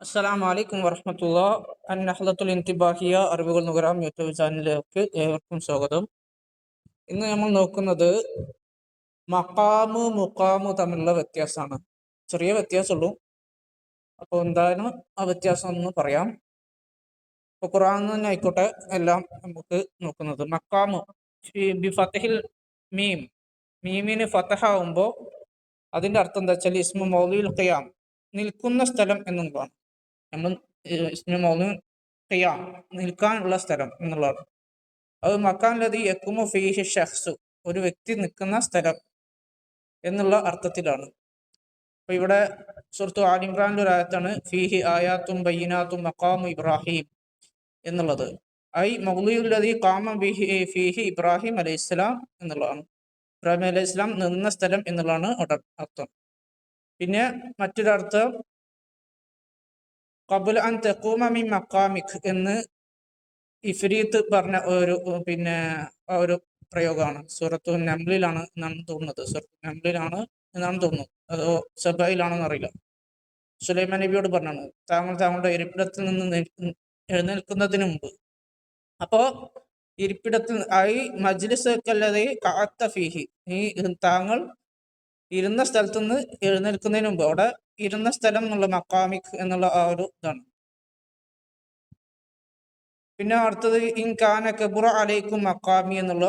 അസ്സലാമു അലൈക്കും വറഹ്മത്തുള്ളാ. അന്നഹ്ലത്തുൽ ഇന്തിബാഹിയ അറിവുകൾ നുകരാം യൂട്യൂബ് ചാനലിലേക്ക് ഏവർക്കും സ്വാഗതം. ഇന്ന് നമ്മൾ നോക്കുന്നത് മഖാമു മുഖാമു തമ്മിലുള്ള വ്യത്യാസമാണ്. ചെറിയ വ്യത്യാസമുള്ളൂ. അപ്പോൾ എന്താണ് ആ വ്യത്യാസം എന്ന് പറയാം. ഇപ്പോൾ ഖുർആനിൽ തന്നെ ആയിക്കോട്ടെ എല്ലാം നമുക്ക് നോക്കുന്നത്. മഖാമു ബി ഫതഹിൽ മീം, മീമിന് ഫതഹ ആവുമ്പോൾ അതിന്റെ അർത്ഥം എന്താ വെച്ചാൽ ഇസ്മു മൗലിൽ ഖിയാം, നിൽക്കുന്ന സ്ഥലം എന്നുള്ളതാണ്. നമ്മൾ ഇസ്മു മൗലു ഖിയാം, നിൽക്കാനുള്ള സ്ഥലം എന്നുള്ളതാണ്. അത് മക്കാൻ ലദി യഖുമു ഫീഹി ഷഖ്സു, ഒരു വ്യക്തി നിൽക്കുന്ന സ്ഥലം എന്നുള്ള അർത്ഥത്തിലാണ്. അപ്പൊ ഇവിടെ സൂറത്തു ആൽ ഇംറാനിലെ ഒരു ആയത്താണ് ഫീഹി ആയാത്തും ബയ്യിനാത്തും മഖാമു ഇബ്രാഹിം എന്നുള്ളത്. ഐ മൗലിഉൽ ലദി ഖാമ ബിഹി ഫീഹി ഇബ്രാഹിം അലൈഹിസ്സലാം എന്നുള്ളതാണ്. ഇബ്രാഹിം അലൈഹി ഇസ്ലാം നിന്ന സ്ഥലം എന്നുള്ളതാണ് അർത്ഥം. പിന്നെ മറ്റൊരർത്ഥം ഖബല അൻ തഖൂമ മിൻ മഖാമിക് എന്ന് ഇഫ്രീത്ത് പറഞ്ഞ ഒരു പ്രയോഗമാണ്. സൂറത്തു നംലിലാണ് എന്നാണ് തോന്നുന്നത്. സൂറത്തു നംലിലാണ് എന്നാണ് തോന്നുന്നത്, അതോ സബയിലാണെന്ന് അറിയില്ല. സുലൈമാൻ നബിയോട് പറഞ്ഞാണ് താങ്കളുടെ ഇരിപ്പിടത്തിൽ നിന്ന് എഴുന്നേൽക്കുന്നതിന് മുമ്പ്. അപ്പോ ഇരിപ്പിടത്തിൽ ആയി മജ്ലിസ് കല്ലദീ ഖഅത്ത ഫീഹി, ഈ താങ്കൾ ഇരുന്ന സ്ഥലത്ത് നിന്ന് എഴുന്നേൽക്കുന്നതിന് മുമ്പ്, അവിടെ ഇരുന്ന സ്ഥലം എന്നുള്ള മഖാമിക് എന്നുള്ള ആ ഒരു ഇതാണ്. പിന്നെ അടുത്തത് ഇൻകാന കബുറ അലൈക്കും മഖാമി എന്നുള്ള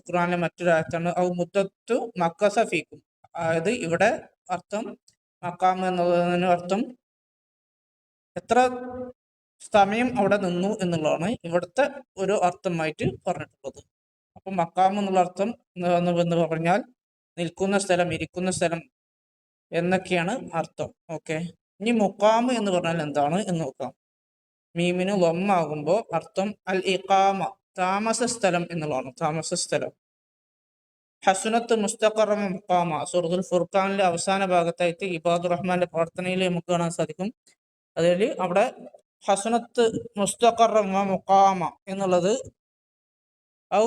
ഖുർആനിലെ മറ്റൊരു ആയത്താണ്. ഔ മുദ്ദത്തു മക്കസ ഫീക്കും, അതായത് ഇവിടെ അർത്ഥം മഖാം എന്നുള്ളതിന് അർത്ഥം എത്ര സമയം അവിടെ നിന്നു എന്നുള്ളതാണ് ഇവിടുത്തെ ഒരു അർത്ഥമായിട്ട് പറഞ്ഞിട്ടുള്ളത്. അപ്പൊ മഖാം എന്നുള്ള അർത്ഥം എന്ന് പറഞ്ഞാൽ നിൽക്കുന്ന സ്ഥലം, ഇരിക്കുന്ന സ്ഥലം എന്നൊക്കെയാണ് അർത്ഥം. ഓക്കെ, ഇനി മുഖാം എന്ന് പറഞ്ഞാൽ എന്താണ് എന്ന് നോക്കാം. മീമിന് ലൊമ്മാകുമ്പോൾ അർത്ഥം അൽ ഇഖാമ, താമസ സ്ഥലം എന്നുള്ളതാണ്. താമസ സ്ഥലം. ഹസുനത്ത് മുസ്തഖറ മുഖാമ, സൂറത്തുൽ ഫുർഖാനിലെ അവസാന ഭാഗത്തായിട്ട് ഇബാദുർ റഹ്മാന്റെ പ്രാർത്ഥനയിൽ നമുക്ക് കാണാൻ സാധിക്കും. അതിൽ അവിടെ ഹസുനത്ത് മുസ്തഖറ മുഖാമ എന്നുള്ളത് ഔ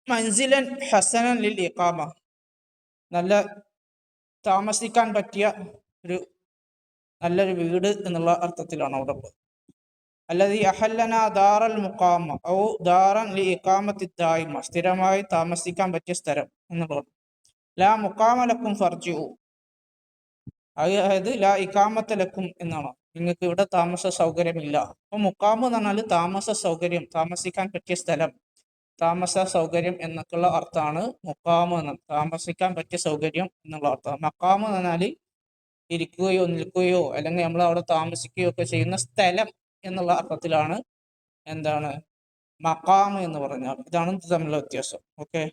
മൻസിലൻ ഹസനൻ ലിൽ ഇഖാമ, നല്ല താമസിക്കാൻ പറ്റിയ ഒരു നല്ലൊരു വീട് എന്നുള്ള അർത്ഥത്തിലാണ് അവിടെ. അല്ലദീ അഹല്ലന ദാറൽ മുഖാമ ഔ ദാറൻ ലി ഇഖാമത്തി ദായിമ, സ്ഥിരമായി താമസിക്കാൻ പറ്റിയ സ്ഥലം എന്നുള്ളത്. ലാ മുഖാമ ലക്കും ഫർജിഉ, അതായത് ലാ ഇഖാമത്ത ലക്കും എന്നാണ്, നിങ്ങൾക്ക് ഇവിടെ താമസ സൗകര്യമില്ല. അപ്പൊ മുഖാമ് എന്ന് പറഞ്ഞാൽ താമസ സൗകര്യം, താമസിക്കാൻ പറ്റിയ സ്ഥലം, താമസ സൗകര്യം എന്നൊക്കെയുള്ള അർത്ഥമാണ് മുഖാമ് എന്നത്, താമസിക്കാൻ പറ്റിയ സൗകര്യം എന്നുള്ള അർത്ഥം. മഖാമ് എന്ന് പറഞ്ഞാൽ ഇരിക്കുകയോ നിൽക്കുകയോ അല്ലെങ്കിൽ നമ്മൾ അവിടെ താമസിക്കുകയോ ഒക്കെ ചെയ്യുന്ന സ്ഥലം എന്നുള്ള അർത്ഥത്തിലാണ് എന്താണ് മഖാം എന്ന് പറഞ്ഞാൽ. ഇതാണ് തമ്മിലുള്ള വ്യത്യാസം. ഓക്കെ.